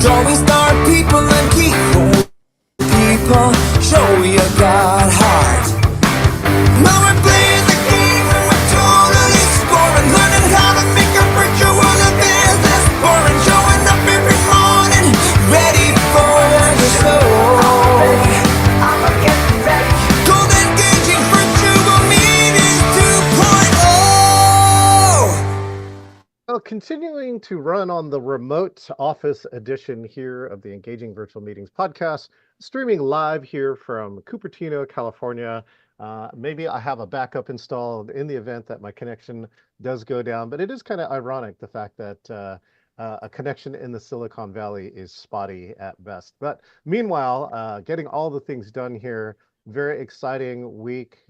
Drawing star people and keep cool people. Show you got heart. Now we're playing the game and we're totally scoring. Learning how to make a virtual business boring. Showing up every morning, ready for the show. I'ma get ready. Gold engaging virtual meetings 2.0. Well, continuing to run on the remote office edition here of the Engaging Virtual Meetings podcast, streaming live here from Cupertino, California. Maybe I have a backup installed in the event that my connection does go down, but it is kind of ironic the fact that a connection in the Silicon Valley is spotty at best. But meanwhile, getting all the things done here, very exciting week.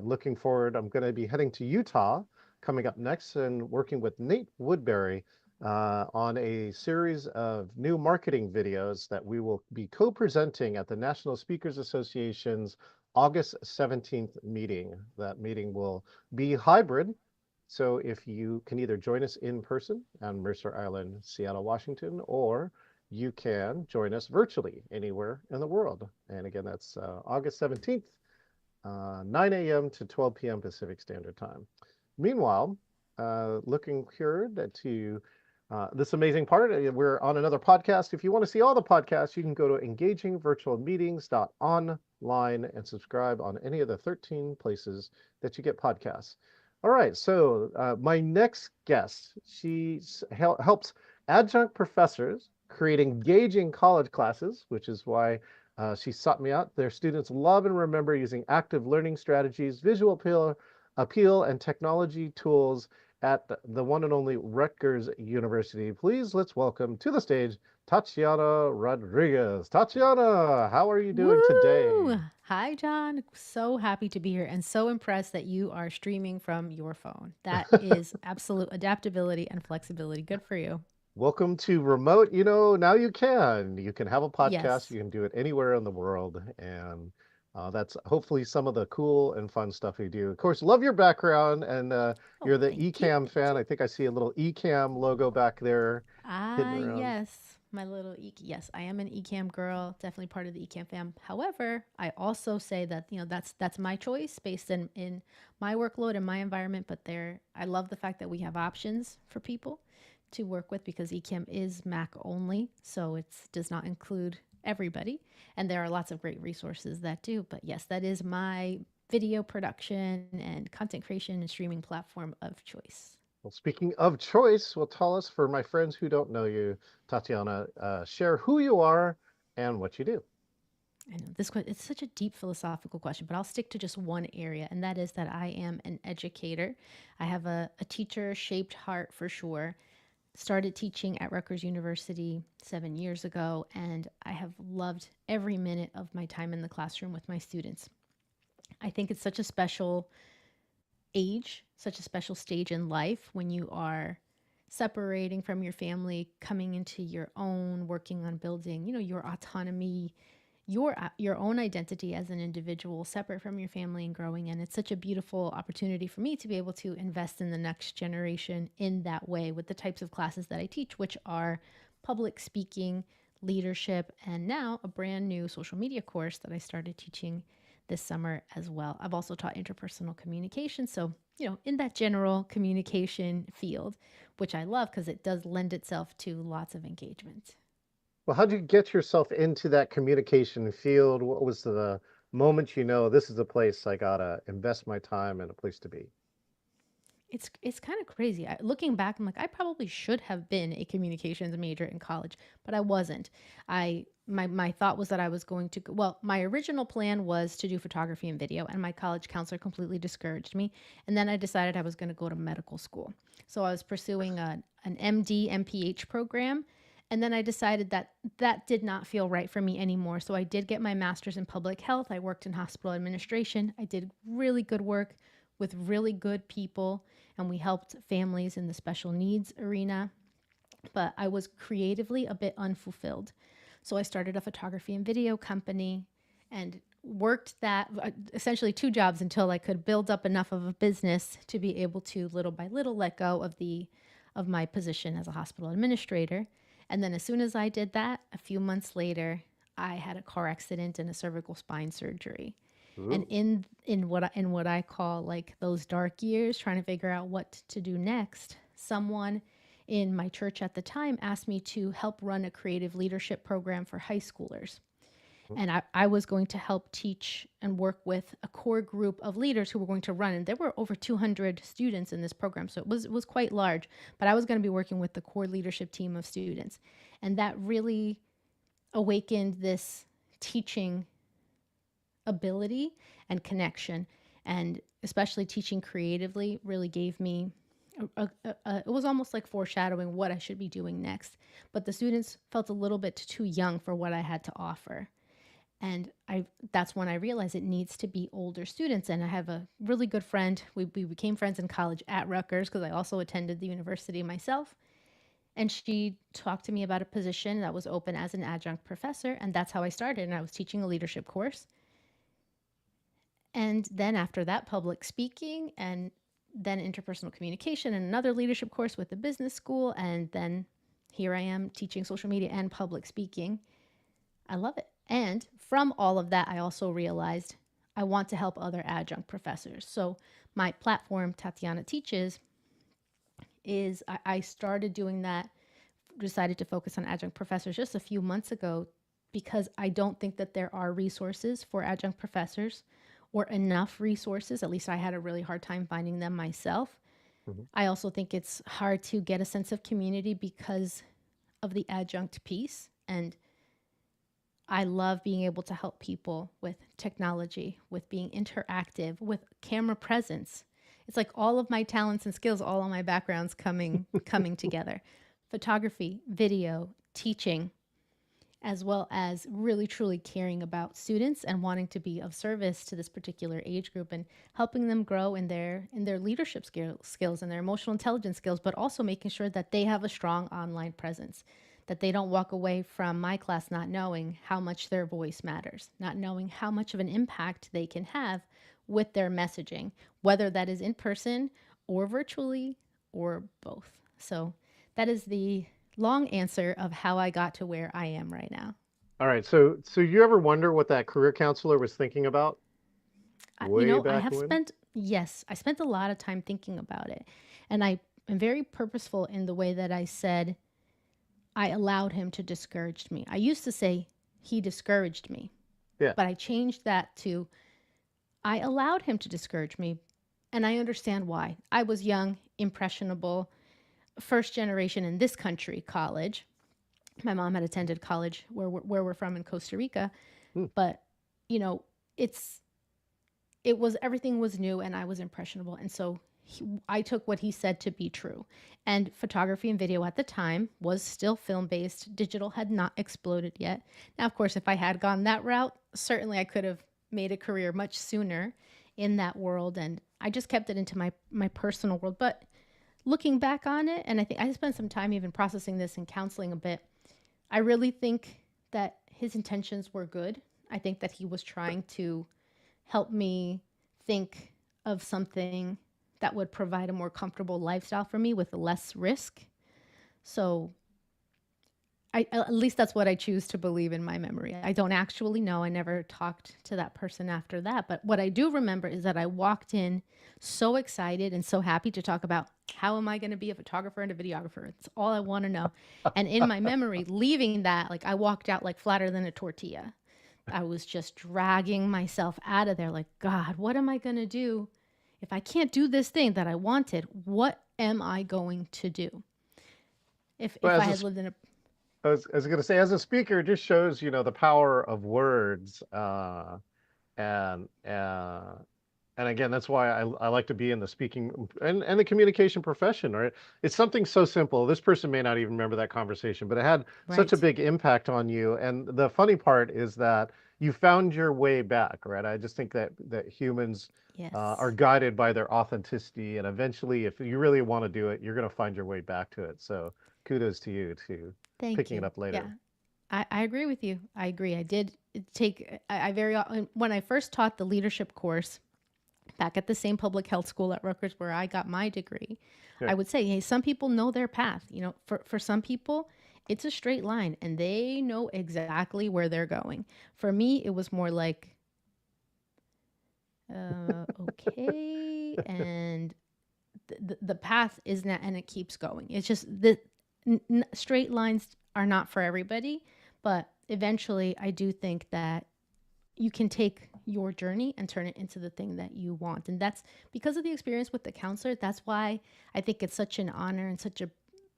Looking forward, I'm going to be heading to Utah coming up next and working with Nate Woodbury on a series of new marketing videos that we will be co-presenting at the National Speakers Association's August 17th meeting. That meeting will be hybrid. So if you can either join us in person on Mercer Island, Seattle, Washington, or you can join us virtually anywhere in the world. And again, that's August 17th, 9 a.m. to 12 p.m. Pacific Standard Time. Meanwhile, looking here to this amazing part, we're on another podcast. If you want to see all the podcasts, you can go to engagingvirtualmeetings.online and subscribe on any of the 13 places that you get podcasts. All right, so my next guest, she helps adjunct professors create engaging college classes, which is why she sought me out. Their students love and remember using active learning strategies, visual appeal and technology tools at the one and only Rutgers University. Please let's welcome to the stage Tatiana Rodriguez. Tatiana, how are you doing today? Hi, John. So happy to be here and so impressed that you are streaming from your phone. That is absolute adaptability and flexibility. Good for you. Welcome to remote. You know, now you can have a podcast. Yes. You can do it anywhere in the world. And that's hopefully some of the cool and fun stuff you do. Of course, love your background, and you're the Thank Ecamm you. fan. I think I see a little Ecamm logo back there hidden around. Yes. My little yes, I am an Ecamm girl, definitely part of the Ecamm fam. However, I also say that, that's my choice based in my workload and my environment, but I love the fact that we have options for people to work with because Ecamm is Mac only, so it does not include everybody. And there are lots of great resources that do. But yes, that is my video production and content creation and streaming platform of choice. Well, speaking of choice, well, tell us, for my friends who don't know you, Tatiana, share who you are and what you do. I know it's such a deep philosophical question, but I'll stick to just one area, and that is that I am an educator. I have a teacher-shaped heart for sure. Started teaching at Rutgers University 7 years ago, and I have loved every minute of my time in the classroom with my students. I think it's such a special age, such a special stage in life when you are separating from your family, coming into your own, working on building, your autonomy, your own identity as an individual, separate from your family and growing. And it's such a beautiful opportunity for me to be able to invest in the next generation in that way with the types of classes that I teach, which are public speaking, leadership, and now a brand new social media course that I started teaching this summer as well. I've also taught interpersonal communication. So, in that general communication field, which I love because it does lend itself to lots of engagement. Well, how did you get yourself into that communication field? What was the moment this is a place I gotta invest my time and a place to be? It's kind of crazy. Looking back, I'm like, I probably should have been a communications major in college, but I wasn't. My thought was that I was going to go, well, my original plan was to do photography and video, and my college counselor completely discouraged me. And then I decided I was going to go to medical school. So I was pursuing an MD, MPH program. And then I decided that did not feel right for me anymore. So I did get my master's in public health. I worked in hospital administration. I did really good work with really good people, and we helped families in the special needs arena. But I was creatively a bit unfulfilled. So I started a photography and video company and worked that essentially 2 jobs until I could build up enough of a business to be able to little by little let go of my position as a hospital administrator. And then as soon as I did that, a few months later, I had a car accident and a cervical spine surgery. And Ooh. in what I call like those dark years, trying to figure out what to do next, someone in my church at the time asked me to help run a creative leadership program for high schoolers. And I was going to help teach and work with a core group of leaders who were going to run. And there were over 200 students in this program. So it was quite large. But I was going to be working with the core leadership team of students. And that really awakened this teaching ability and connection. And especially teaching creatively really gave me it was almost like foreshadowing what I should be doing next. But the students felt a little bit too young for what I had to offer. And that's when I realized it needs to be older students. And I have a really good friend. We became friends in college at Rutgers because I also attended the university myself. And she talked to me about a position that was open as an adjunct professor. And that's how I started. And I was teaching a leadership course. And then after that, public speaking, and then interpersonal communication, and another leadership course with the business school. And then here I am teaching social media and public speaking. I love it. And from all of that, I also realized I want to help other adjunct professors. So my platform, Tatiana Teaches, is I started doing that, decided to focus on adjunct professors just a few months ago because I don't think that there are resources for adjunct professors or enough resources. At least I had a really hard time finding them myself. Mhm. I also think it's hard to get a sense of community because of the adjunct piece. And I love being able to help people with technology, with being interactive, with camera presence. It's like all of my talents and skills, all of my backgrounds coming together. Photography, video, teaching, as well as really truly caring about students and wanting to be of service to this particular age group and helping them grow in their leadership skills and their emotional intelligence skills, but also making sure that they have a strong online presence, that they don't walk away from my class not knowing how much their voice matters, not knowing how much of an impact they can have with their messaging, whether that is in person or virtually or both. So that is the long answer of how I got to where I am right now. All right. So you ever wonder what that career counselor was thinking about way I back have when? spent, yes, I spent a lot of time thinking about it. And I am very purposeful in the way that I said I allowed him to discourage me. I used to say he discouraged me, Yeah. but I changed that to I allowed him to discourage me. And I understand why. I was young, impressionable, first generation in this country college. My mom had attended college where we're from in Costa Rica, Hmm. but you know, it's it was everything was new and I was impressionable. And so I took what he said to be true. And photography and video at the time was still film based. Digital had not exploded yet. Now, of course, if I had gone that route, certainly I could have made a career much sooner in that world. And I just kept it into my personal world. But looking back on it, and I think I spent some time even processing this and counseling a bit, I really think that his intentions were good. I think that he was trying to help me think of something that would provide a more comfortable lifestyle for me with less risk. So at least that's what I choose to believe in my memory. I don't actually know. I never talked to that person after that. But what I do remember is that I walked in so excited and so happy to talk about how am I going to be a photographer and a videographer? It's all I want to know. And in my memory, leaving that, like I walked out like flatter than a tortilla. I was just dragging myself out of there like, God, what am I going to do? If I can't do this thing that I wanted, what am I going to do? Well, If I had lived in a I was going to say, as a speaker, it just shows, the power of words, and and again, that's why I like to be in the speaking and the communication profession, right? It's something so simple. This person may not even remember that conversation, but it had such a right. big impact on you. And the funny part is that you found your way back, right? I just think that humans are Yes. guided by their authenticity, and eventually, if you really want to do it, you're going to find your way back to it. So kudos to you to Thank picking it you. up later. Yeah. I agree with you. I agree. I did take, I very, when I first taught the leadership course back at the same public health school at Rutgers where I got my degree, Yeah. I would say, hey, some people know their path. For some people, It's a straight line and they know exactly where they're going. For me, it was more like, okay, and the path is not, and it keeps going. It's just the straight lines are not for everybody, but eventually I do think that you can take your journey and turn it into the thing that you want. And that's because of the experience with the counselor. That's why I think it's such an honor and such a,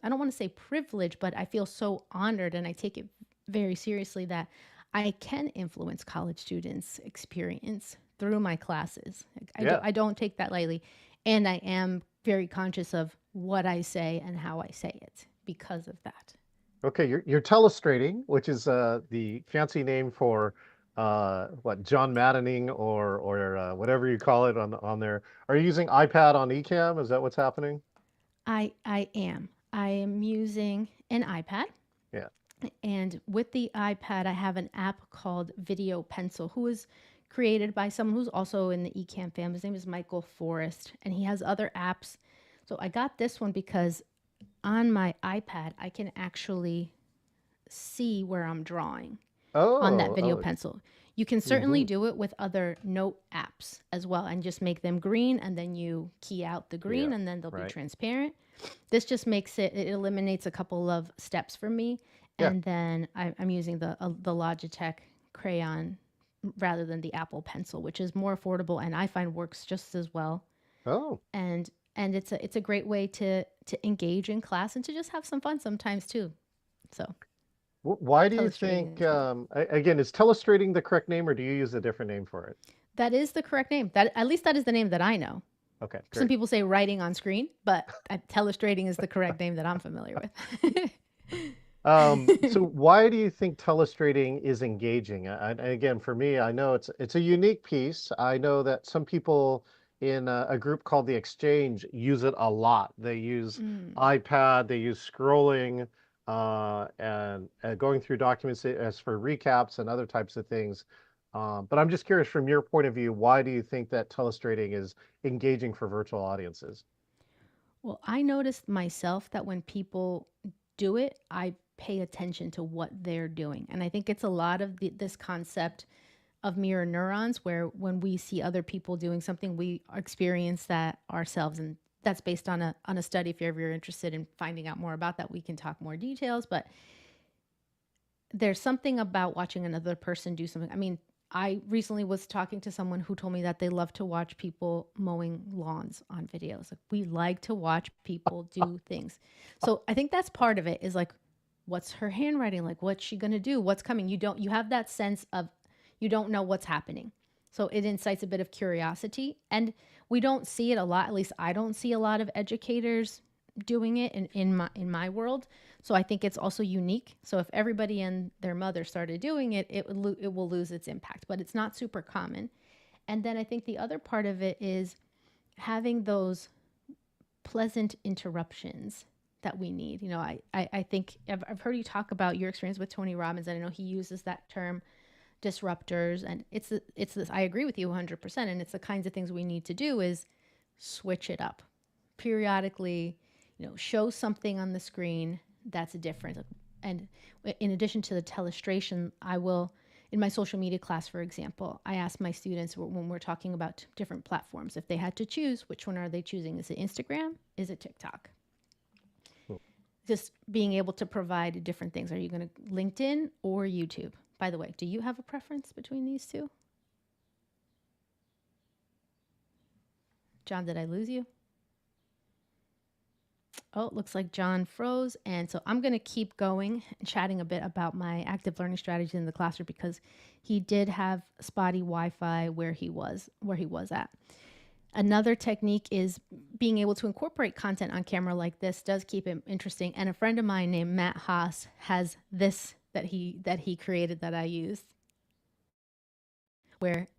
I don't want to say privilege, but I feel so honored and I take it very seriously that I can influence college students' experience through my classes. Like, Yeah. I don't take that lightly. And I am very conscious of what I say and how I say it because of that. Okay, you're telestrating, which is the fancy name for what, John Maddening or whatever you call it on there. Are you using iPad on eCam? Is that what's happening? I am. I am using an iPad. Yeah. And with the iPad, I have an app called Video Pencil, who is created by someone who's also in the Ecamm fam. His name is Michael Forrest, and he has other apps. So I got this one because on my iPad, I can actually see where I'm drawing on that Oh, video oh. pencil. You can certainly Hmm. do it with other note apps as well and just make them green and then you key out the Yeah. green and then they'll be Right. transparent. This just makes it, it eliminates a couple of steps for me. Yeah. And then I'm using the Logitech crayon rather than the Apple Pencil, which is more affordable and I find works just as well. Oh. And it's a great way to engage in class and to just have some fun sometimes too. So Why do you telestrating think, is great. again, is telestrating the correct name or do you use a different name for it? That is the correct name. That at least that is the name that I know. Okay, Some great. people say writing on screen, but telestrating is the correct name that I'm familiar with. So why do you think telestrating is engaging? And again, for me, I know it's a unique piece. I know that some people in a group called the Exchange use it a lot. They use Mm. iPad, they use scrolling and going through documents as for recaps and other types of things. But I'm just curious, from your point of view, why do you think that telestrating is engaging for virtual audiences? Well, I noticed myself that when people do it, I pay attention to what they're doing. And I think it's a lot of this concept of mirror neurons, where when we see other people doing something, we experience that ourselves. And that's based on a study. If you're ever interested in finding out more about that, we can talk more details. But there's something about watching another person do something. I mean, I recently was talking to someone who told me that they love to watch people mowing lawns on videos. Like, we like to watch people do things. So I think that's part of it is like, what's her handwriting? Like, what's she going to do? What's coming? You have that sense of, you don't know what's happening. So it incites a bit of curiosity. And we don't see it a lot. At least I don't see a lot of educators doing it in my world. So I think it's also unique. So if everybody and their mother started doing it, it will lose its impact. But it's not super common. And then I think the other part of it is having those pleasant interruptions that we need. You know, I think I've heard you talk about your experience with Tony Robbins, and I know he uses that term disruptors, and it's this. I agree with you 100%, and it's the kinds of things we need to do is switch it up periodically. You know, show something on the screen that's different. And in addition to the telestration, I will, in my social media class, for example, I ask my students when we're talking about different platforms, if they had to choose, which one are they choosing? Is it Instagram? Is it TikTok? Just being able to provide different things. Are you going to LinkedIn or YouTube? By the way, do you have a preference between these two? John, did I lose you? Oh, it looks like John froze. And so I'm going to keep going and chatting a bit about my active learning strategy in the classroom because he did have spotty Wi-Fi where he was at. Another technique is being able to incorporate content on camera like this does keep it interesting. And a friend of mine named Matt Haas has this that he created that I used, where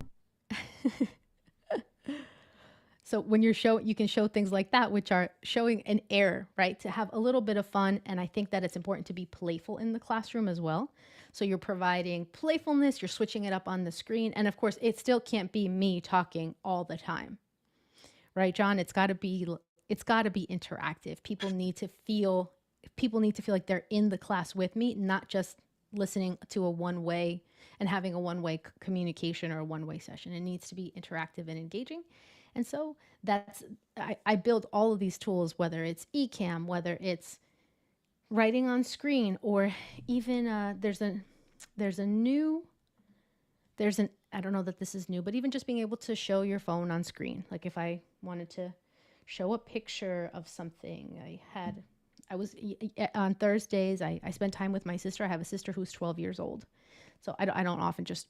so when you can show things like that, which are showing an error, right? To have a little bit of fun. And I think that it's important to be playful in the classroom as well. So you're providing playfulness, you're switching it up on the screen. And of course, it still can't be me talking all the time. Right, John? It's got to be interactive. People need to feel people need to feel like they're in the class with me, not just listening to a one way and having a one way communication or a one way session. It needs to be interactive and engaging. And so that's, I build all of these tools, whether it's eCam, whether it's writing on screen, or even there's a new, there's an, I don't know that this is new, but even just being able to show your phone on screen. Like if I wanted to show a picture of something, I was on Thursdays, I spend time with my sister. I have a sister who's 12 years old. So I don't often just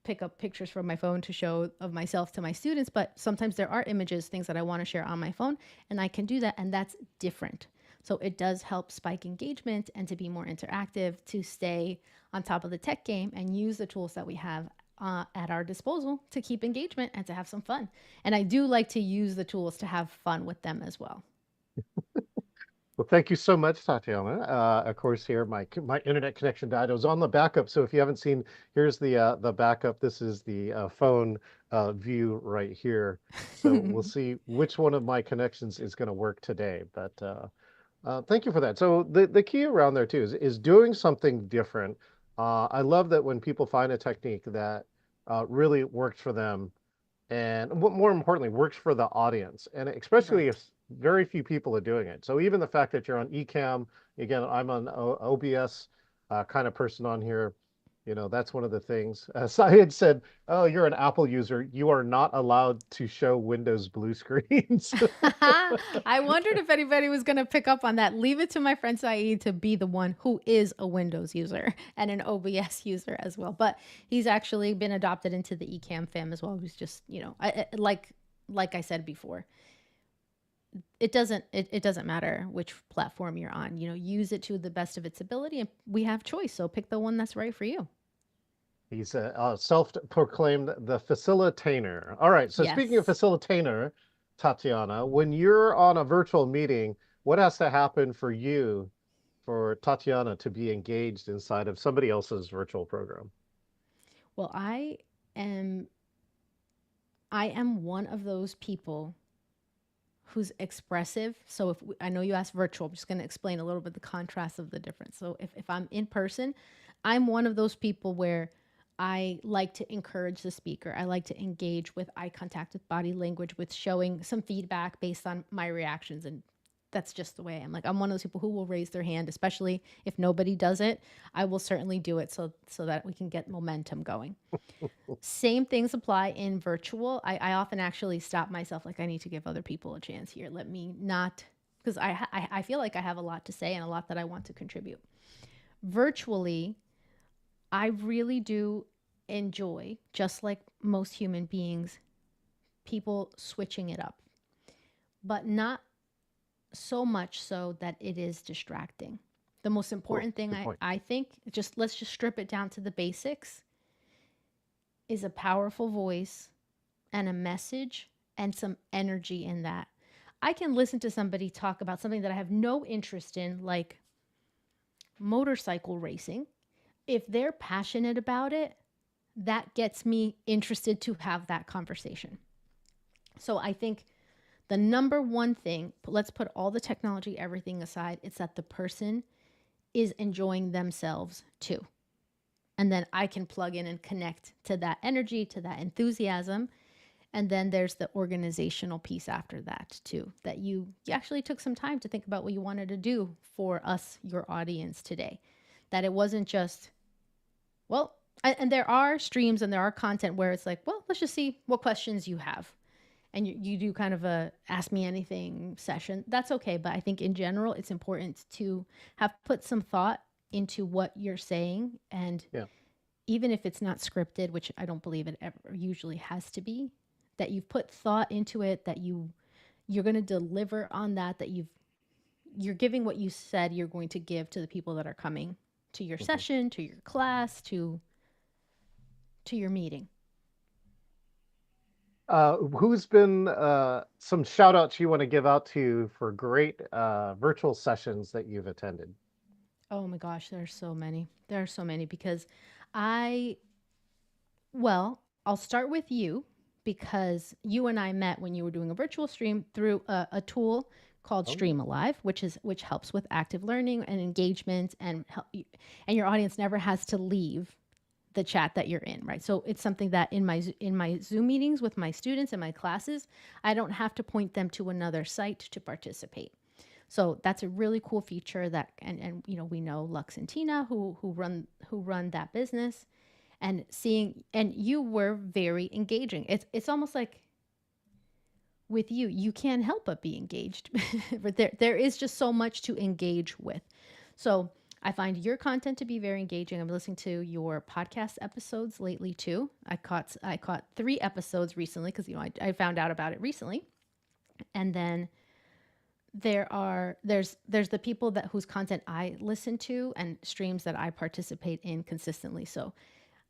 pick up pictures from my phone to show of myself to my students, but sometimes there are images, things that I want to share on my phone, and I can do that. And that's different. So it does help spike engagement and to be more interactive, to stay on top of the tech game and use the tools that we have at our disposal to keep engagement and to have some fun. And I do like to use the tools to have fun with them as well. Well, thank you so much, Tatiana. Of course, here my internet connection died. I was on the backup, so if you haven't seen, here's the backup. This is the phone view right here. So we'll see which one of my connections is going to work today. But thank you for that. So the key around there too is doing something different. I love that when people find a technique that really works for them, and what more importantly works for the audience, and especially Right. if very few people are doing it. So even the fact that you're on eCam, again, I'm on OBS kind of person on here, that's one of the things. Syed said, oh, you're an Apple user, you are not allowed to show Windows blue screens. I wondered if anybody was going to pick up on that. Leave it to my friend Saeed to be the one who is a Windows user and an OBS user as well. But he's actually been adopted into the Ecamm fam as well. Who's just, like I said before, it doesn't matter which platform you're on. Use it to the best of its ability, and we have choice. So pick the one that's right for you. He's a self-proclaimed the facilitator. All right. So speaking of Yes. facilitator, Tatiana, when you're on a virtual meeting, what has to happen for you, for Tatiana to be engaged inside of somebody else's virtual program? Well, am I am one of those people who's expressive. So I know you asked virtual, I'm just going to explain a little bit the contrast of the difference. So if I'm in person, I'm one of those people where I like to encourage the speaker. I like to engage with eye contact, with body language, with showing some feedback based on my reactions. And that's just the way I am. Like, I'm one of those people who will raise their hand, especially if nobody does it. I will certainly do it so that we can get momentum going. Same things apply in virtual. I often actually stop myself, like, I need to give other people a chance here. Let me not, because I feel like I have a lot to say and a lot that I want to contribute. Virtually, I really do enjoy, just like most human beings, people switching it up, but not so much so that it is distracting. The most Cool. important thing Good point. I think, let's just strip it down to the basics, is a powerful voice and a message and some energy in that. I can listen to somebody talk about something that I have no interest in, like motorcycle racing. If they're passionate about it, that gets me interested to have that conversation. So I think the number one thing, let's put all the technology, everything aside, it's that the person is enjoying themselves too. And then I can plug in and connect to that energy, to that enthusiasm. And then there's the organizational piece after that too, that you actually took some time to think about what you wanted to do for us, your audience today. That it wasn't just, well, and there are streams and there are content where it's like, well, let's just see what questions you have. And you do kind of a ask me anything session. That's okay. But I think in general, it's important to have put some thought into what you're saying. And Yeah. even if it's not scripted, which I don't believe it ever usually has to be, that you've put thought into it, that you're going to deliver on that, that you're giving what you said you're going to give to the people that are coming to your Mhm. session, to your class, to your meeting. Who's been some shout outs you want to give out to for great virtual sessions that you've attended? Oh my gosh, there are so many. There are so many because I, well, I'll start with you because you and I met when you were doing a virtual stream through a tool called Oh, Stream Alive, which helps with active learning and engagement, and and your audience never has to leave the chat that you're in, right? So it's something that in my Zoom meetings with my students and my classes, I don't have to point them to another site to participate. So that's a really cool feature that, and we know Lux and Tina who run that business, and seeing, and you were very engaging. It's almost like with you can't help but be engaged. But there is just so much to engage with. So I find your content to be very engaging. I'm listening to your podcast episodes lately too. I caught 3 episodes recently because I found out about it recently. And then there's the people that whose content I listen to and streams that I participate in consistently. So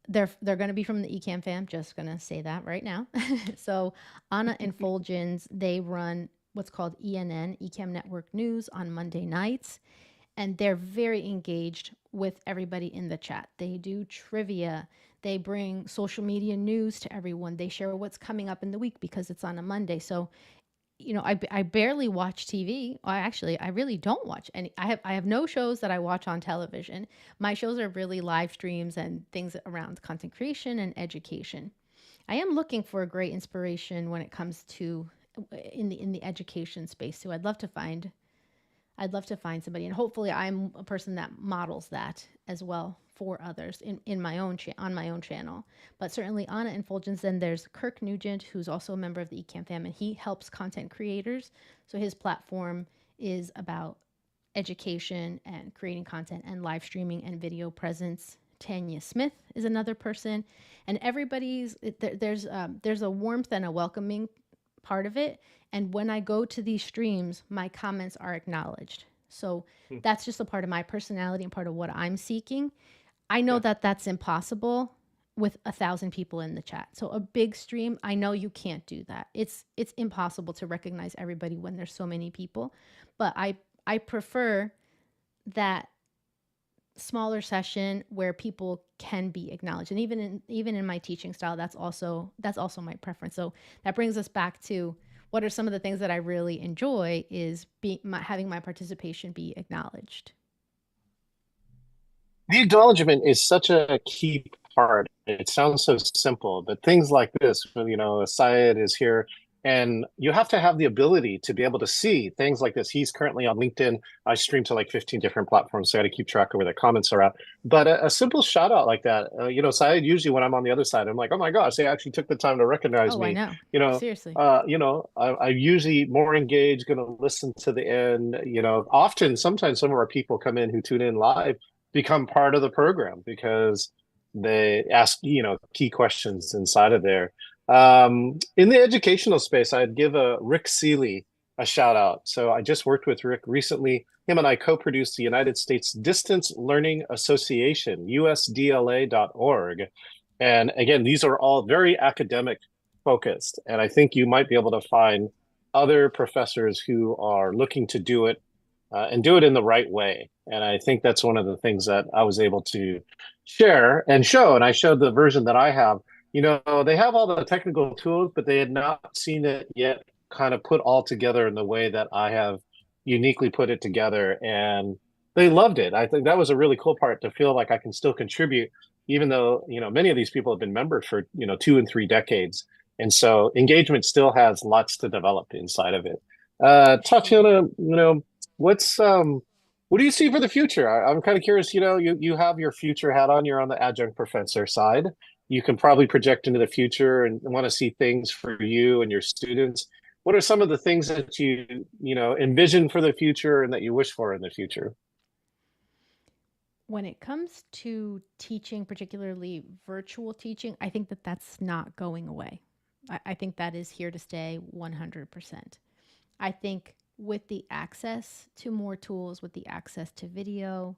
they're going to be from the Ecamm fam. Just going to say that right now. So Anna and Fulgens, they run what's called ENN, Ecamm Network News, on Monday nights, and they're very engaged with everybody in the chat. They do trivia. They bring social media news to everyone. They share what's coming up in the week because it's on a Monday. So I barely watch TV. I really don't watch any. I have no shows that I watch on television. My shows are really live streams and things around content creation and education. I am looking for a great inspiration when it comes to in the education space too. I'd love to find somebody, and hopefully I'm a person that models that as well for others in my own on my own channel. But certainly Anna and Fulgens. Then there's Kirk Nugent, who's also a member of the Ecamm fam, and he helps content creators. So his platform is about education and creating content and live streaming and video presence. Tanya Smith is another person, and there's a warmth and a welcoming part of it. And when I go to these streams, my comments are acknowledged. So hmm, that's just a part of my personality and part of what I'm seeking. I know yeah. that that's impossible with 1,000 people in the chat. So a big stream, I know you can't do that. It's impossible to recognize everybody when there's so many people. But I prefer that smaller session where people can be acknowledged. And even in my teaching style, that's also my preference. So that brings us back to what are some of the things that I really enjoy is having my participation be acknowledged. The acknowledgement is such a key part. It sounds so simple, but things like this, Syed is here, and you have to have the ability to be able to see things like this. He's currently on LinkedIn. I stream to like 15 different platforms, so I got to keep track of where the comments are at. But a simple shout out like that, Syed, usually when I'm on the other side, I'm like, oh my gosh, they actually took the time to recognize Oh, I me. know. You know, Seriously. I'm usually more engaged, going to listen to the end. Often, sometimes some of our people come in who tune in live become part of the program because they ask key questions inside of there. In the educational space, I'd give Rick Seeley a shout out. So I just worked with Rick recently. Him and I co-produced the United States Distance Learning Association, usdla.org. And again, these are all very academic focused, and I think you might be able to find other professors who are looking to do it and do it in the right way. And I think that's one of the things that I was able to share and show. And I showed the version that I have. They have all the technical tools, but they had not seen it yet kind of put all together in the way that I have uniquely put it together. And they loved it. I think that was a really cool part, to feel like I can still contribute, even though, many of these people have been members for, 2 and 3 decades. And so engagement still has lots to develop inside of it. Tatiana, Absolutely. what's what do you see for the future? I'm kind of curious. You have your future hat on. You're on the adjunct professor side. You can probably project into the future and want to see things for you and your students. What are some of the things that you envision for the future and that you wish for in the future? When it comes to teaching, particularly virtual teaching, I think that that's not going away. I think that is here to stay 100%. I think with the access to more tools, with the access to video,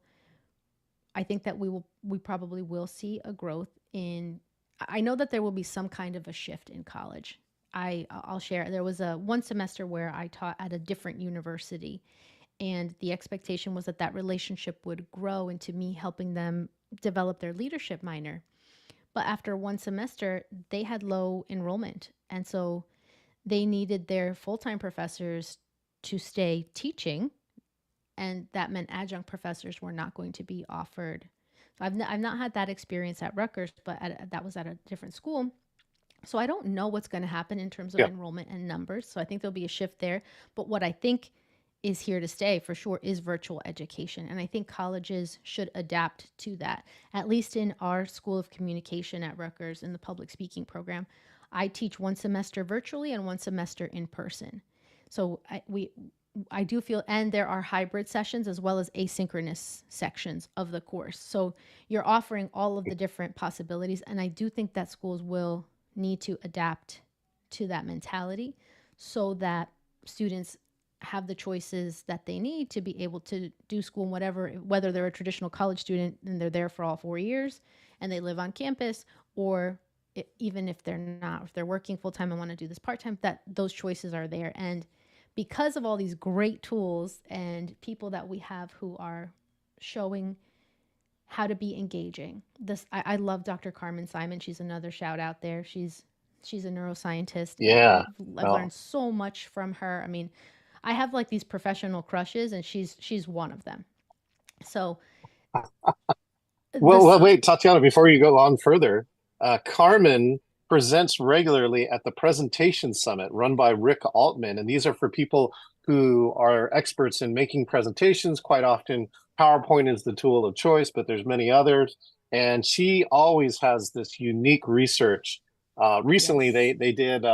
I think that we probably will see a growth in. I know that there will be some kind of a shift in college. I'll share. There was a one semester where I taught at a different university, and the expectation was that that relationship would grow into me helping them develop their leadership minor. But after one semester, they had low enrollment, and so they needed their full-time professors to stay teaching, and that meant adjunct professors were not going to be offered. So I've not had that experience at Rutgers, but that was at a different school. So I don't know what's going to happen in terms of Yeah. enrollment and numbers. So I think there'll be a shift there. But what I think is here to stay for sure is virtual education. And I think colleges should adapt to that. At least in our School of Communication at Rutgers in the public speaking program, I teach one semester virtually and one semester in person. So I do feel, and there are hybrid sessions as well as asynchronous sections of the course. So you're offering all of the different possibilities. And I do think that schools will need to adapt to that mentality so that students have the choices that they need to be able to do school in whatever, whether they're a traditional college student and they're there for all 4 years and they live on campus, or even if they're not, if they're working full time and want to do this part time, that those choices are there. And because of all these great tools and people that we have who are showing how to be engaging. I love Dr. Carmen Simon. She's another shout out there. She's a neuroscientist. Yeah. I've learned so much from her. I mean, I have like these professional crushes, and she's one of them. So, Well, wait, Tatiana, before you go on further, Carmen presents regularly at the Presentation Summit run by Rick Altman. And these are for people who are experts in making presentations. Quite often, PowerPoint is the tool of choice, but there's many others. And she always has this unique research. Recently, Yes. they did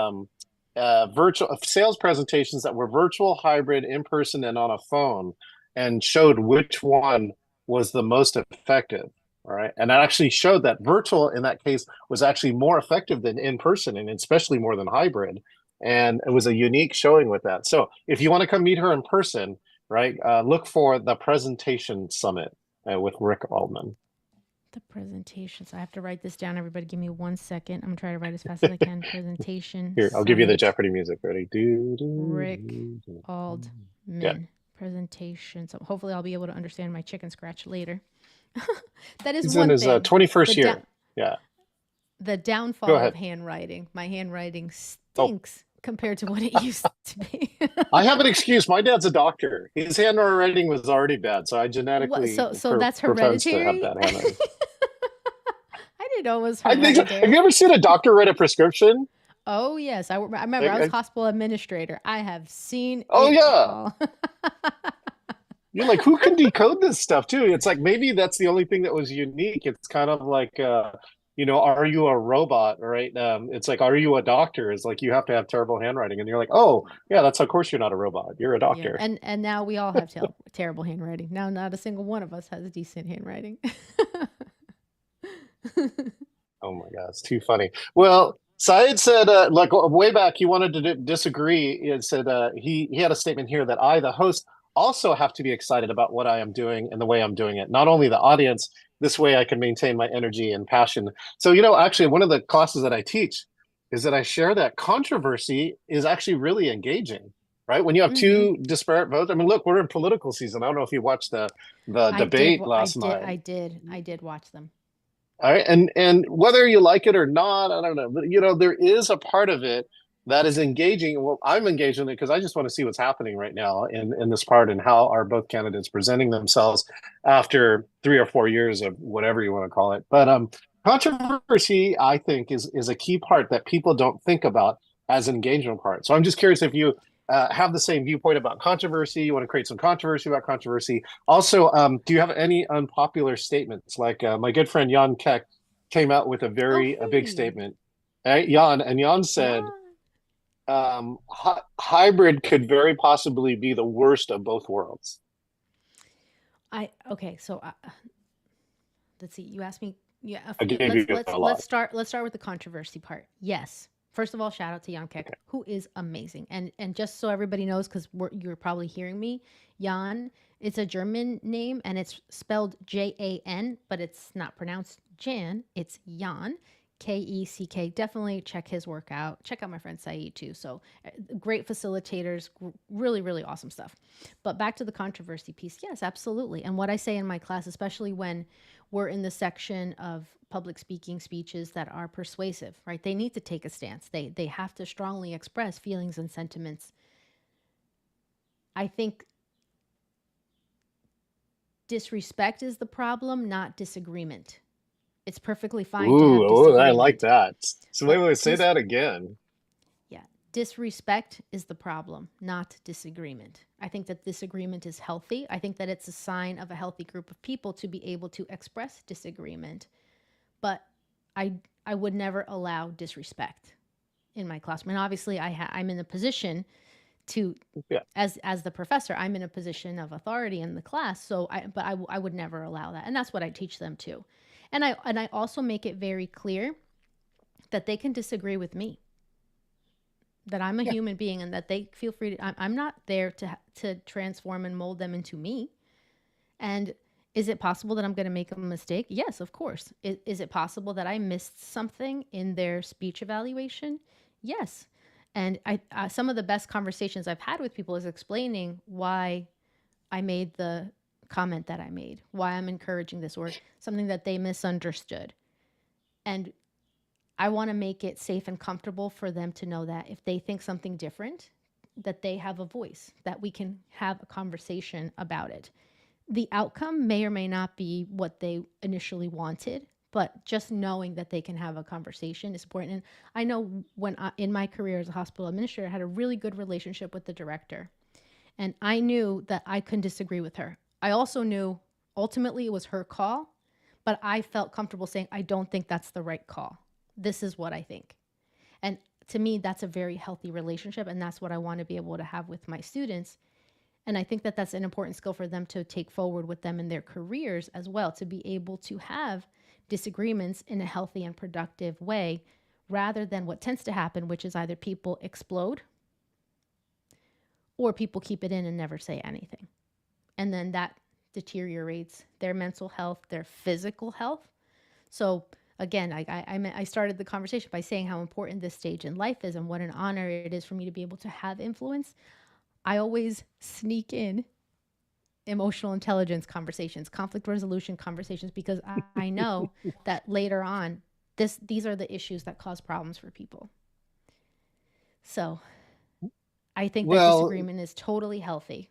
virtual sales presentations that were virtual, hybrid, in person, and on a phone, and showed which one was the most effective. All right. And that actually showed that virtual in that case was actually more effective than in person, and especially more than hybrid. And it was a unique showing with that. So if you want to come meet her in person, right, look for the Presentation Summit with Rick Altman. The presentations. I have to write this down. Everybody, give me 1 second. I'm gonna try to write as fast as I can. Presentation. Here, I'll give you the Summit. Jeopardy music. Ready? Rick Yeah. Altman. Presentation. So hopefully I'll be able to understand my chicken scratch later. That is He's one in his thing. 21st year. Yeah. The Go downfall ahead. of handwriting. My handwriting Oh, stinks compared to what it used to be. I have an excuse. My dad's a doctor. His handwriting was already bad, so I genetically So that's proposed to have hereditary? bad handwriting. I didn't know it was I think so. Have you hereditary. ever seen a doctor write a prescription? Oh yes, I remember. I Like, was hospital administrator. I have seen oh it yeah. all. You're like, who can decode this stuff too? It's like maybe that's the only thing that was unique. It's kind of like are you a robot, right? It's like, are you a doctor? It's like you have to have terrible handwriting, and you're like, oh yeah, that's of course you're not a robot. You're a Yeah, doctor. and now we all have terrible handwriting. Now not a single one of us has decent handwriting. Oh my God, it's too funny. Well, Syed said, like way back, he wanted to disagree. He said he had a statement here that I, the host, also have to be excited about what I am doing and the way I'm doing it. Not only the audience. This way, I can maintain my energy and passion. So, actually, one of the classes that I teach is that I share that controversy is actually really engaging. Right? When you have Hmm. two disparate votes. I mean, look, we're in political season. I don't know if you watched the I did. debate last night. I did watch them. All right, and whether you like it or not, I don't know, but there is a part of it that is engaging. Well, I'm engaged in it because I just want to see what's happening right now in this part, and how are both candidates presenting themselves after 3 or 4 years of whatever you want to call it. But controversy, I think, is a key part that people don't think about as an engagement part. So I'm just curious if you have the same viewpoint about controversy. You want to create some controversy about controversy. Also, do you have any unpopular statements? Like my good friend Jan Keck came out with a Oh big hey, statement. Right? Jan said yeah. hybrid could very possibly be the worst of both worlds. Okay. So let's see. You asked me. Yeah, a I few. gave you a lot. Let's start with the controversy part. Yes. First of all, shout out to Jan Keck, Okay. who is amazing. And just so everybody knows, because you're probably hearing me, Jan, it's a German name and it's spelled Jan, but it's not pronounced Jan. It's Jan, Keck. Definitely check his work out. Check out my friend Saeed too. So great facilitators, really, really awesome stuff. But back to the controversy piece. Yes, absolutely. And what I say in my class, especially when we're in the section of public speaking speeches that are persuasive, right? They need to take a stance. They have to strongly express feelings and sentiments I think disrespect is the problem, not disagreement. It's perfectly fine to have Ooh, I like disagreement, that. So but wait, say that again. yeah, disrespect is the problem, not disagreement. I think that disagreement is healthy. I think that it's a sign of a healthy group of people to be able to express disagreement, but I I would never allow disrespect in my classroom. And obviously, I'm in a position to, Yeah. as the professor, I'm in a position of authority in the class. So I would never allow that, and that's what I teach them too. And I also make it very clear that they can disagree with me, that I'm a Yeah. human being, and that they feel free to. I'm not there to transform and mold them into me. And is it possible that I'm going to make a mistake? Yes, of course. Is it possible that I missed something in their speech evaluation? Yes. And some of the best conversations I've had with people is explaining why I made the comment that I made, why I'm encouraging this, or something that they misunderstood. And I want to make it safe and comfortable for them to know that if they think something different, that they have a voice, that we can have a conversation about it. The outcome may or may not be what they initially wanted, but just knowing that they can have a conversation is important. And I know in my career as a hospital administrator, I had a really good relationship with the director. And I knew that I couldn't disagree with her. I also knew ultimately it was her call, but I felt comfortable saying, I don't think that's the right call. This is what I think. And to me, that's a very healthy relationship. And that's what I want to be able to have with my students. And I think that that's an important skill for them to take forward with them in their careers as well, to be able to have disagreements in a healthy and productive way, rather than what tends to happen, which is either people explode or people keep it in and never say anything. And then that deteriorates their mental health, their physical health. So again, I started the conversation by saying how important this stage in life is and what an honor it is for me to be able to have influence. I always sneak in emotional intelligence conversations, conflict resolution conversations, because I know that later on, these are the issues that cause problems for people. So I think that Well, disagreement is totally healthy.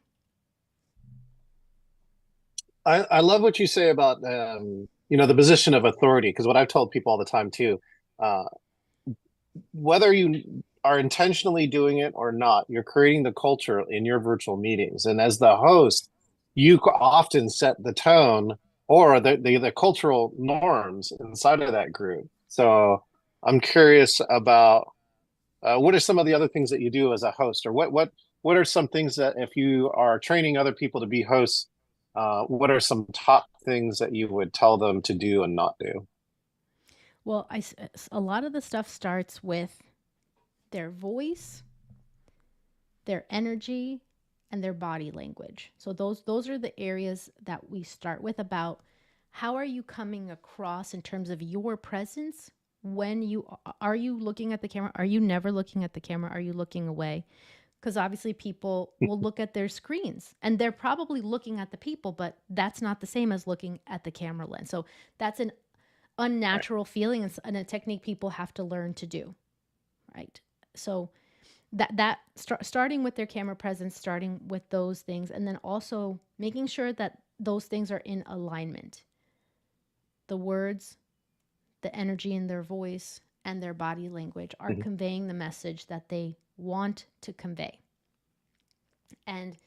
I love what you say about the position of authority, because what I've told people all the time too, uh, whether you are intentionally doing it or not, you're creating the culture in your virtual meetings. And as the host, you often set the tone or the cultural norms inside of that group. So I'm curious about what are some of the other things that you do as a host, or what are some things that if you are training other people to be hosts, what are some top things that you would tell them to do and not do? Well, a lot of the stuff starts with their voice, their energy, and their body language. So those are the areas that we start with, about how are you coming across in terms of your presence. When you are you looking at the camera? Are you never looking at the camera? Are you looking away? Because obviously people will look at their screens and they're probably looking at the people, but that's not the same as looking at the camera lens. So that's an unnatural feeling and a technique people have to learn to do, right? So starting with their camera presence, starting with those things, and then also making sure that those things are in alignment. The words, the energy in their voice, and their body language are Mhm. conveying the message that they want to convey. And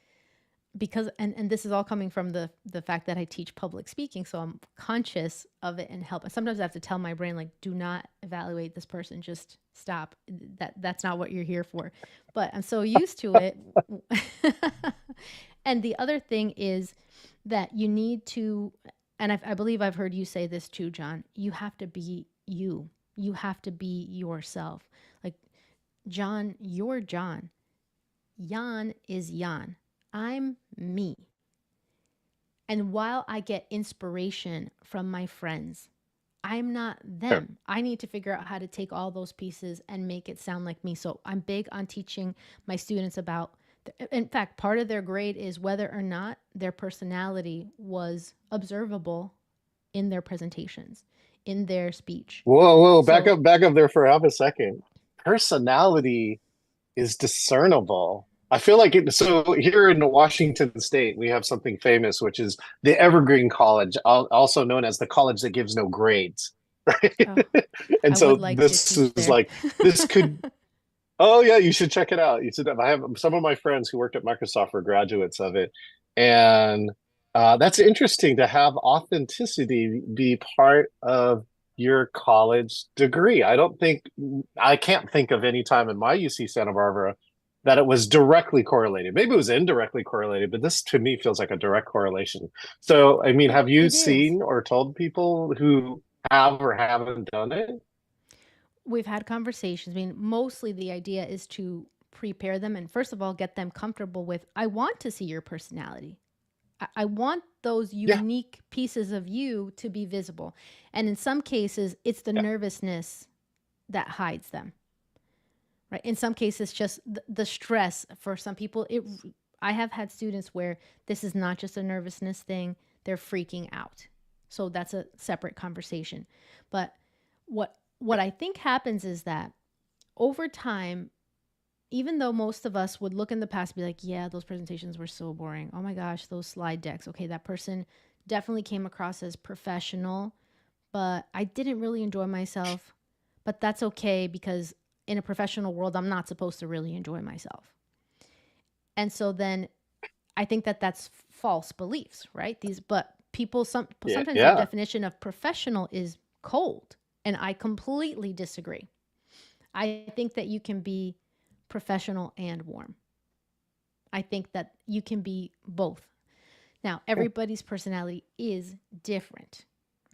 and this is all coming from the fact that I teach public speaking, so I'm conscious of it and help. And sometimes I have to tell my brain, like, do not evaluate this person, just stop. That's not what you're here for. But I'm so used to it. And the other thing is that you need to, and I believe I've heard you say this too, John, you have to be you. You have to be yourself. Like, John, you're John. Jan is Jan. I'm me. And while I get inspiration from my friends, I'm not Sure. them. I need to figure out how to take all those pieces and make it sound like me. So I'm big on teaching my students about, in fact, part of their grade is whether or not their personality was observable in their presentations, in their speech. Whoa, So back up there for half a second. Personality is discernible. I feel like so here in Washington State, we have something famous, which is the Evergreen College, also known as the college that gives no grades, right? Oh, And I would so like to this teach is there. like this could. Oh yeah, you should check it out. You should. I have some of my friends who worked at Microsoft were graduates of it, and that's interesting to have authenticity be part of your college degree. I can't think of any time in my UC Santa Barbara that it was directly correlated. Maybe it was indirectly correlated, but this to me feels like a direct correlation. So, I mean, have you It is. seen or told people who have or haven't done it? We've had conversations. I mean, mostly the idea is to prepare them and, first of all, get them comfortable with, I want to see your personality. I want those Yeah, unique pieces of you to be visible. And in some cases, it's the yeah, nervousness that hides them, right? In some cases, just the stress. For some people, I have had students where this is not just a nervousness thing, they're freaking out. So that's a separate conversation. But what I think happens is that over time, even though most of us would look in the past and be like, yeah, those presentations were so boring. Oh my gosh, those slide decks. Okay, that person definitely came across as professional, but I didn't really enjoy myself. But that's okay because in a professional world, I'm not supposed to really enjoy myself. And so then I think that that's false beliefs, right? But yeah, sometimes their yeah. definition of professional is cold, and I completely disagree. I think that you can be professional and warm. I think that you can be both. Now, everybody's personality is different,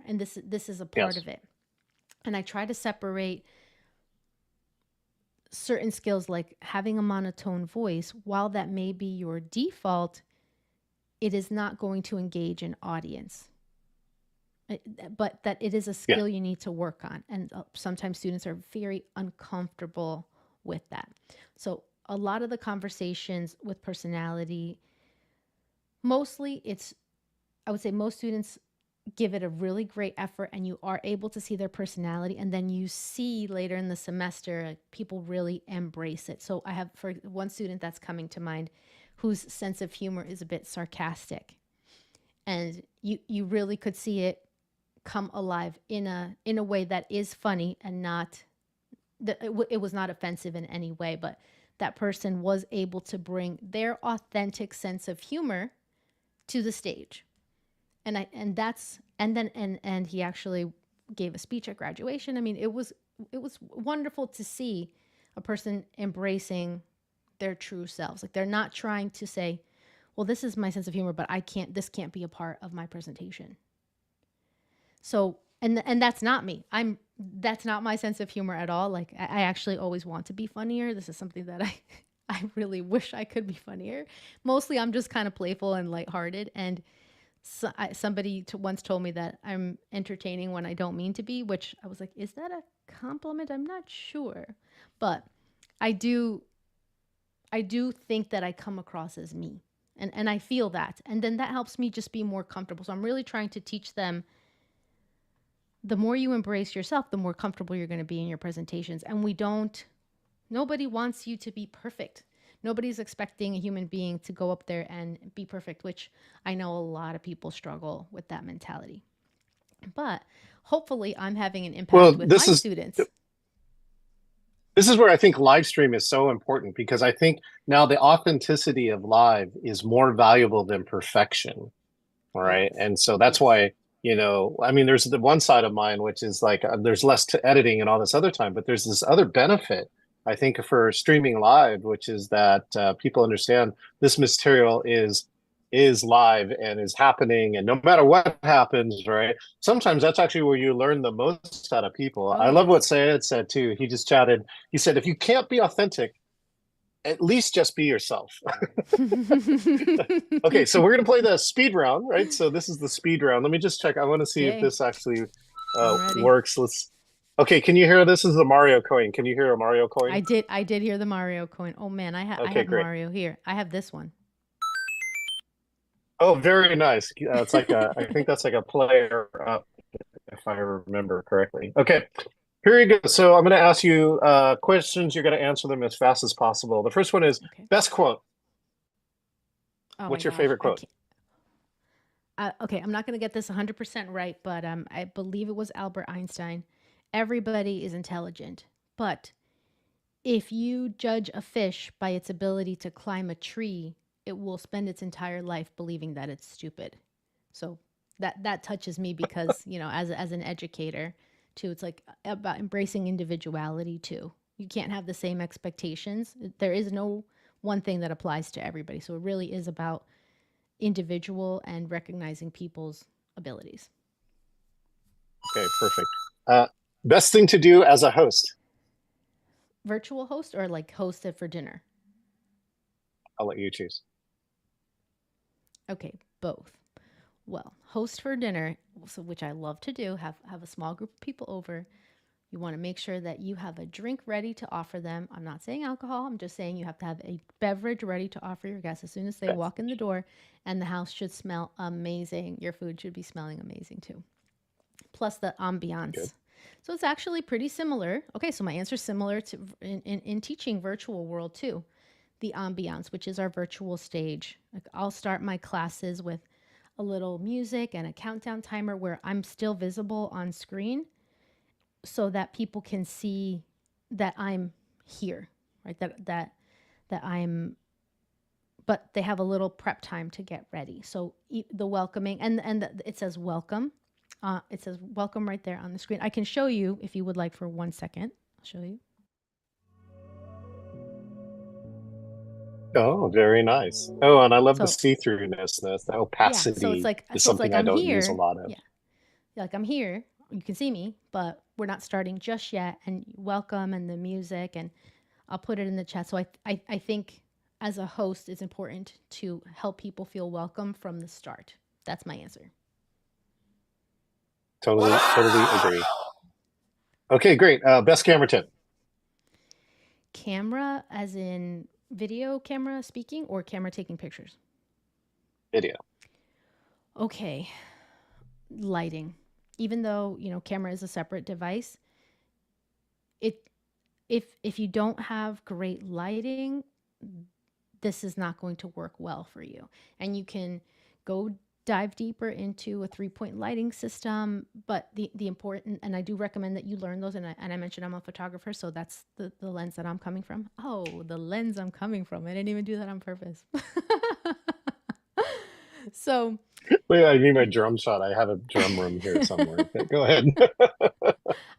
and this is a part Yes. of it. And I try to separate certain skills like having a monotone voice. While that may be your default, it is not going to engage an audience. But that it is a Yeah. skill you need to work on. And sometimes students are very uncomfortable with that. So, a lot of the conversations with personality, mostly I would say most students give it a really great effort and you are able to see their personality. And then you see later in the semester, like, people really embrace it. So, I have for one student that's coming to mind whose sense of humor is a bit sarcastic. And you really could see it come alive in a way that is funny and not it was not offensive in any way, but that person was able to bring their authentic sense of humor to the stage. And he actually gave a speech at graduation. I mean, it was wonderful to see a person embracing their true selves. Like, they're not trying to say, well, this is my sense of humor, but this can't be a part of my presentation. So, and that's not me. That's not my sense of humor at all. Like, I actually always want to be funnier. This is something that I really wish I could be funnier. Mostly I'm just kind of playful and lighthearted. And somebody once told me that I'm entertaining when I don't mean to be, which I was like, is that a compliment? I'm not sure. But I do I do think that I come across as me. And I feel that. And then that helps me just be more comfortable. So I'm really trying to teach them, the more you embrace yourself, the more comfortable you're going to be in your presentations. And nobody wants you to be perfect. Nobody's expecting a human being to go up there and be perfect, which I know a lot of people struggle with that mentality. But hopefully, I'm having an Well, impact with my students. this is where I think live stream is so important because I think now the authenticity of live is more valuable than perfection. All right. Yes. And so that's Yes. why, I mean, there's the one side of mine, which is like there's less to editing and all this other time, but there's this other benefit, I think, for streaming live, which is that people understand this material is live and is happening. And no matter what happens, right? Sometimes that's actually where you learn the most out of people. Oh, I love what yes. Sayed said too. He just chatted. He said, if you can't be authentic, at least just be yourself. Okay, so we're gonna play the speed round, right? So this is the speed round. Let me just check. I want to see if Okay. this actually I'm ready. works. Let's. Okay, can you hear this? Is the Mario coin? Can you hear a Mario coin? I did hear the Mario coin. Oh man, I Okay, have great. Mario here. I have this one. Oh, very nice. It's like I think that's like a player up, if I remember correctly. Okay, Here you go. So I'm going to ask you questions. You're going to answer them as fast as possible. The first one is Okay. best quote. Oh What's my your gosh, favorite I quote? can't. Okay, I'm not going to get this 100% right, but I believe it was Albert Einstein. Everybody is intelligent, but if you judge a fish by its ability to climb a tree, it will spend its entire life believing that it's stupid. So that touches me because, as an educator too, it's like about embracing individuality too. You can't have the same expectations. There is no one thing that applies to everybody. So it really is about individual and recognizing people's abilities. Okay, perfect. Uh, Best thing to do as a host. Virtual host or like host it for dinner? I'll let you choose. Okay, both. Well, host for dinner, so which I love to do, have a small group of people over. You want to make sure that you have a drink ready to offer them. I'm not saying alcohol. I'm just saying you have to have a beverage ready to offer your guests as soon as they Okay. walk in the door, and the house should smell amazing. Your food should be smelling amazing too. Plus the Good. ambiance. So it's actually pretty similar. Okay, so my answer is similar to in teaching virtual world too. The ambiance, which is our virtual stage. Like I'll start my classes with a little music and a countdown timer where I'm still visible on screen so that people can see that I'm here, right? That I'm but they have a little prep time to get ready. So the welcoming it says welcome. It says welcome right there on the screen. I can show you if you would like for 1 second. I'll show you. Oh, very nice. Oh, and I love the So see-throughness, the yeah, so it's opacity like is so it's something like I I'm don't use a here. lot of. Yeah, like I'm here. You can see me, but we're not starting just yet. And welcome and the music, and I'll put it in the chat. So I think as a host, it's important to help people feel welcome from the start. That's my answer. Totally agree. Okay, great. Best camera tip. Camera, as in video camera speaking, or camera taking pictures? Video. Okay, lighting. Even though camera is a separate device, it if you don't have great lighting, this is not going to work well for you. And you can go dive deeper into a 3-point lighting system, but the important, and I do recommend that you learn those, and I mentioned I'm a photographer, so that's the lens that I'm coming from. Oh, the lens I'm coming from. I didn't even do that on purpose. So Wait, I need my drum shot. I have a drum room here somewhere. Okay, go ahead.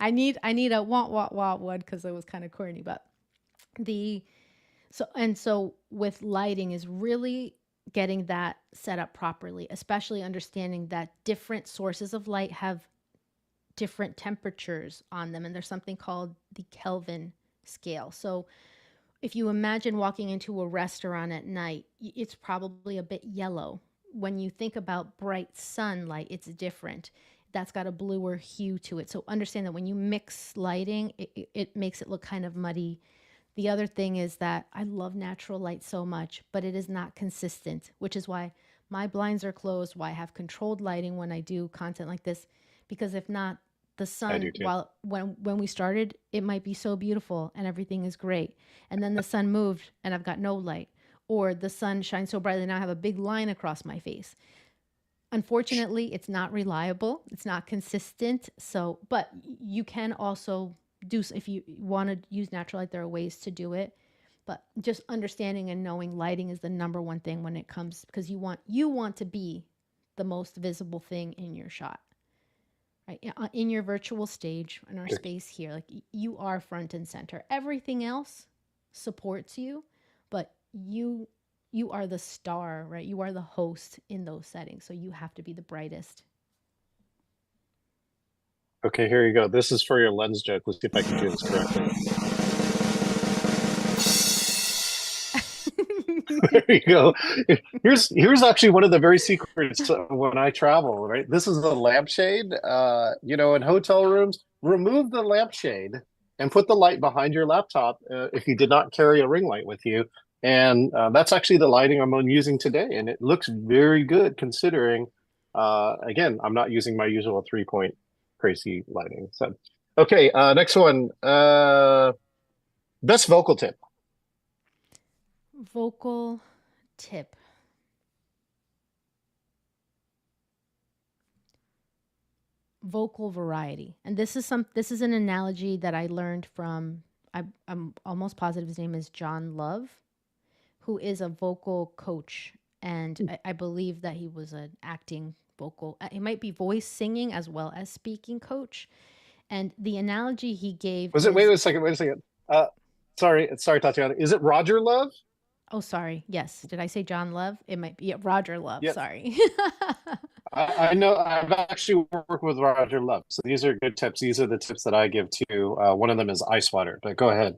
I need a want one because it was kind of corny, but the so with lighting is really getting that set up properly, especially understanding that different sources of light have different temperatures on them, and there's something called the Kelvin scale. So if you imagine walking into a restaurant at night, it's probably a bit yellow. When you think about bright sunlight, it's different. That's got a bluer hue to it. So understand that when you mix lighting, it makes it look kind of muddy. The other thing is that I love natural light so much, but it is not consistent, which is why my blinds are closed, why I have controlled lighting when I do content like this, because if not, the I sun, do too. while when we started, it might be so beautiful and everything is great. And then the sun moved and I've got no light. Or the sun shines so brightly now I have a big line across my face. Unfortunately, it's not reliable. It's not consistent. So, but you can also if you want to use natural light, there are ways to do it. But just understanding and knowing lighting is the number one thing when it comes, because you want to be the most visible thing in your shot, right? In your virtual stage, in our Okay. space here, like you are front and center. Everything else supports you, but you are the star, right? You are the host in those settings, so you have to be the brightest. Okay, here you go. This is for your lens joke. Let's see if I can do this correctly. There you go. Here's actually one of the very secrets when I travel, right? This is the lampshade. In hotel rooms, remove the lampshade and put the light behind your laptop if you did not carry a ring light with you. And that's actually the lighting I'm using today, and it looks very good considering. Again, I'm not using my usual 3-point crazy lighting. So Okay, next one. Best vocal tip. Vocal tip. Vocal variety. And this is an analogy that I learned from I'm almost positive his name is John Love, who is a vocal coach. And I believe that he was an acting vocal. He might be voice singing as well as speaking coach. And the analogy he gave Was it? Wait is, a second. Wait a second. Sorry, Tatiana. Is it Roger Love? oh, sorry. Yes. Did I say John Love? It might be Roger Love. Yes. Sorry. I know. I've actually worked with Roger Love, so these are good tips. These are the tips that I give to. One of them is ice water. But go ahead.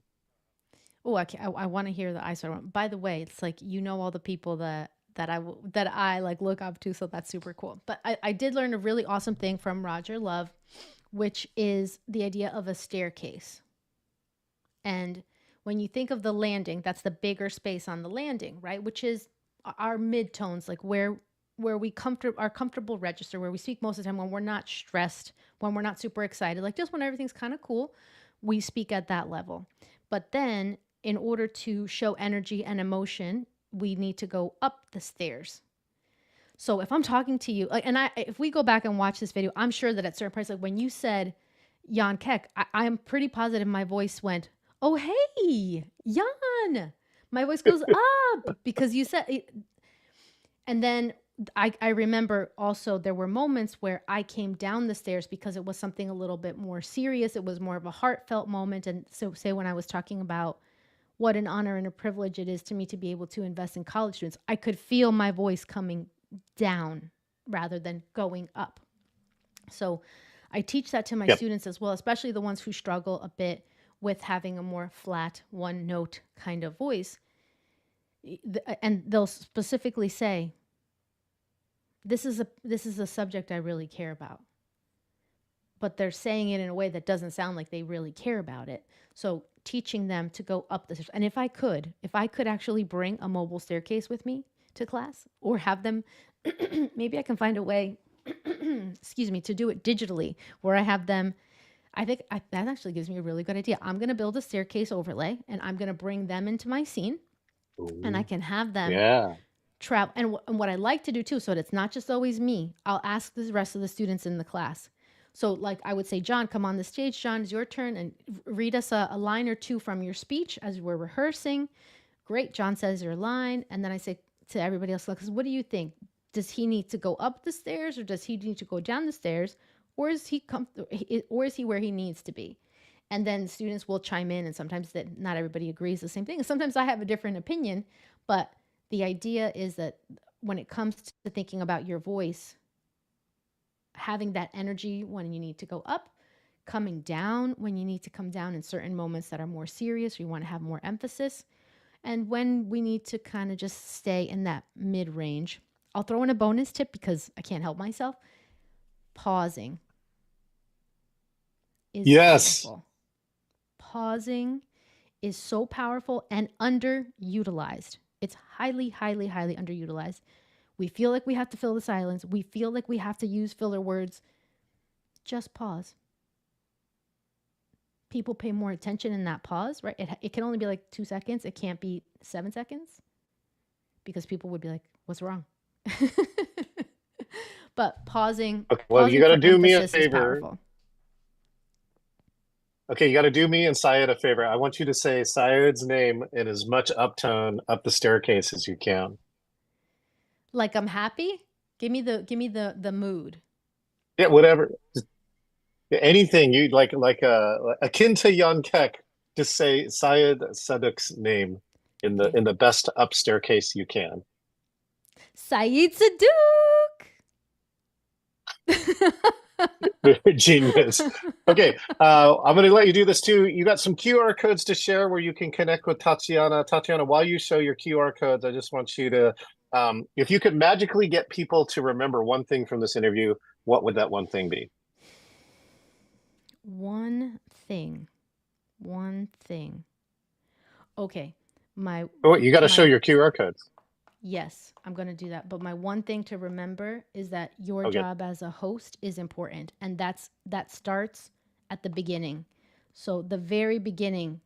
Oh, I want to hear the ice one. By the way, it's like all the people that I like look up to, so that's super cool. But I did learn a really awesome thing from Roger Love, which is the idea of a staircase. And when you think of the landing, that's the bigger space on the landing, right? Which is our midtones, like where we our comfortable register, where we speak most of the time when we're not stressed, when we're not super excited, like just when everything's kind of cool, we speak at that level. But then in order to show energy and emotion, we need to go up the stairs. So if I'm talking to you, like, and if we go back and watch this video, I'm sure that at certain points, like when you said Jan Keck, I'm pretty positive my voice went, "Oh hey, Jan." My voice goes up because you said it. And then I remember also there were moments where I came down the stairs because it was something a little bit more serious. It was more of a heartfelt moment. And so, say, when I was talking about what an honor and a privilege it is to me to be able to invest in college students, I could feel my voice coming down rather than going up. So I teach that to my Yep. students as well, especially the ones who struggle a bit with having a more flat, one note kind of voice. And they'll specifically say, this is a subject I really care about. But they're saying it in a way that doesn't sound like they really care about it. So teaching them to go up the stairs. And if I could actually bring a mobile staircase with me to class, or have them, maybe I can find a way, excuse me, to do it digitally, where I have them. I think that actually gives me a really good idea. I'm going to build a staircase overlay, and I'm going to bring them into my scene, and I Ooh, can have them yeah. travel. And what I like to do too, so that it's not just always me, I'll ask the rest of the students in the class. So, like, I would say, John, come on the stage. John, it's your turn, and read us a line or two from your speech as we're rehearsing. Great. John says your line. And then I say to everybody else, what do you think? Does he need to go up the stairs, or does he need to go down the stairs? Or is he where he needs to be? And then students will chime in, and sometimes that not everybody agrees the same thing. And sometimes I have a different opinion, but the idea is that when it comes to thinking about your voice, having that energy when you need to go up, coming down when you need to come down in certain moments that are more serious, or you want to have more emphasis, and when we need to kind of just stay in that mid range. I'll throw in a bonus tip because I can't help myself. Pausing is Yes. powerful. Pausing is so powerful and underutilized. It's highly, highly, highly underutilized. We feel like we have to fill the silence. We feel like we have to use filler words. Just pause. People pay more attention in that pause, right? It can only be like 2 seconds. It can't be 7 seconds, because people would be like, what's wrong? But pausing, Okay. Well, you got to for do me a emphasis is favor. powerful. Okay, you got to do me and Syed a favor. I want you to say Syed's name in as much uptone up the staircase as you can. Like, I'm happy. Give me the mood. Yeah, whatever. Just anything you like, akin to Jan Keck. Just say Syed Saduk's name in Okay. the best up staircase you can. Saeed Saduk. Genius. Okay, I'm going to let you do this too. You got some QR codes to share where you can connect with Tatiana. Tatiana, while you show your QR codes, I just want you to, if you could magically get people to remember one thing from this interview, what would that one thing be? One thing. Okay. Oh, you got to show My your QR codes. Yes, I'm going to do that. But my one thing to remember is that your Okay. job as a host is important, and that starts at the beginning. So the very beginning,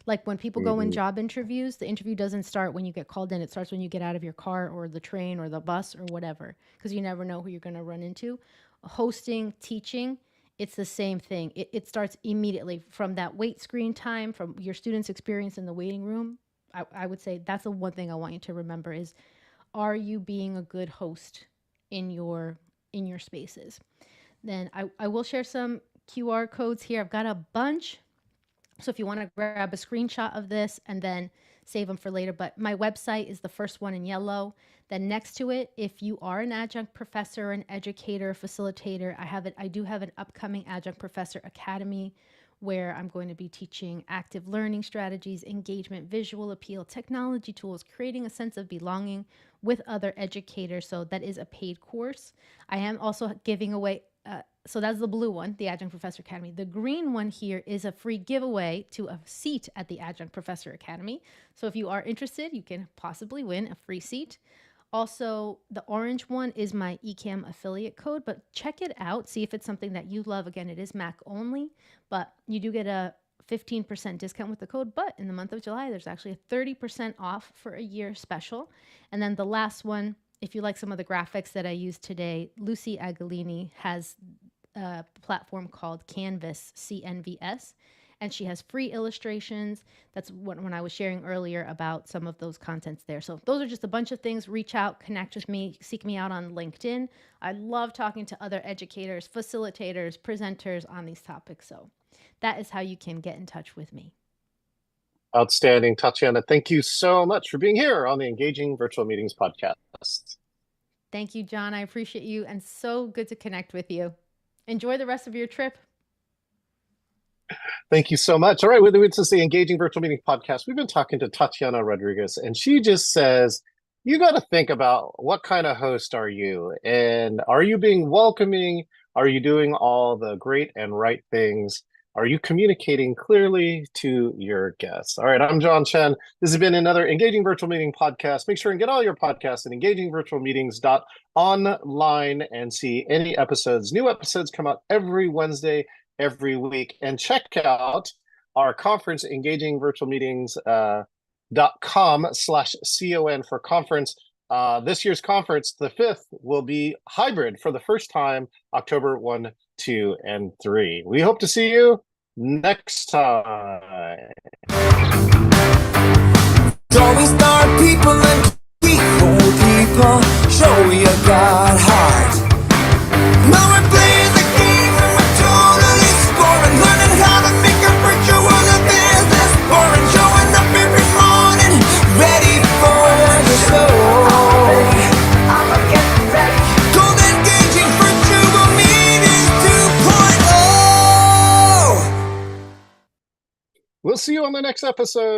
like when people go in job interviews, the interview doesn't start when you get called in. It starts when you get out of your car or the train or the bus or whatever, because you never know who you're going to run into. Hosting, teaching, it's the same thing. It starts immediately from that wait screen time, from your students' experience in the waiting room. I would say that's the one thing I want you to remember is, are you being a good host in your spaces? Then I will share some QR codes here. I've got a bunch. So if you want to grab a screenshot of this and then save them for later, but my website is the first one in yellow. Then next to it, if you are an adjunct professor, an educator, facilitator, I do have an upcoming adjunct professor academy where I'm going to be teaching active learning strategies, engagement, visual appeal, technology tools, creating a sense of belonging with other educators. So that is a paid course. I am also giving away, so that's the blue one, the Adjunct Professor Academy. The green one here is a free giveaway to a seat at the Adjunct Professor Academy. So if you are interested, you can possibly win a free seat. Also, the orange one is my eCam affiliate code, but check it out. See if it's something that you love. Again, it is Mac only, but you do get a 15% discount with the code. But in the month of July, there's actually a 30% off for a year special. And then the last one, if you like some of the graphics that I used today, Lucy Agalini has a platform called Canvas, CNVS, and she has free illustrations. That's when I was sharing earlier about some of those contents there. So those are just a bunch of things. Reach out, connect with me, seek me out on LinkedIn. I love talking to other educators, facilitators, presenters on these topics. So that is how you can get in touch with me. Outstanding, Tatiana. Thank you so much for being here on the Engaging Virtual Meetings podcast. Thank you, John. I appreciate you, and so good to connect with you. Enjoy the rest of your trip. Thank you so much. All right, this is the Engaging Virtual Meeting podcast. We've been talking to Tatiana Rodriguez, and she just says, you got to think about what kind of host are you? And are you being welcoming? Are you doing all the great and right things? Are you communicating clearly to your guests? All right, I'm John Chen. This has been another Engaging Virtual Meeting podcast. Make sure and get all your podcasts at engagingvirtualmeetings.online and see any episodes. New episodes come out every Wednesday, every week. And check out our conference, engagingvirtualmeetings.com/CON for conference. This year's conference, the 5th, will be hybrid for the first time, October 1, 2, and 3. We hope to see you next time. Always start people and keep old people. Show you got heart. Now we're playing the game and we're totally scoring. Learning how to make a virtual business boring. Showing up every morning, ready for the show. Cold engaging virtual meetings 2.0. We'll see you on the next episode.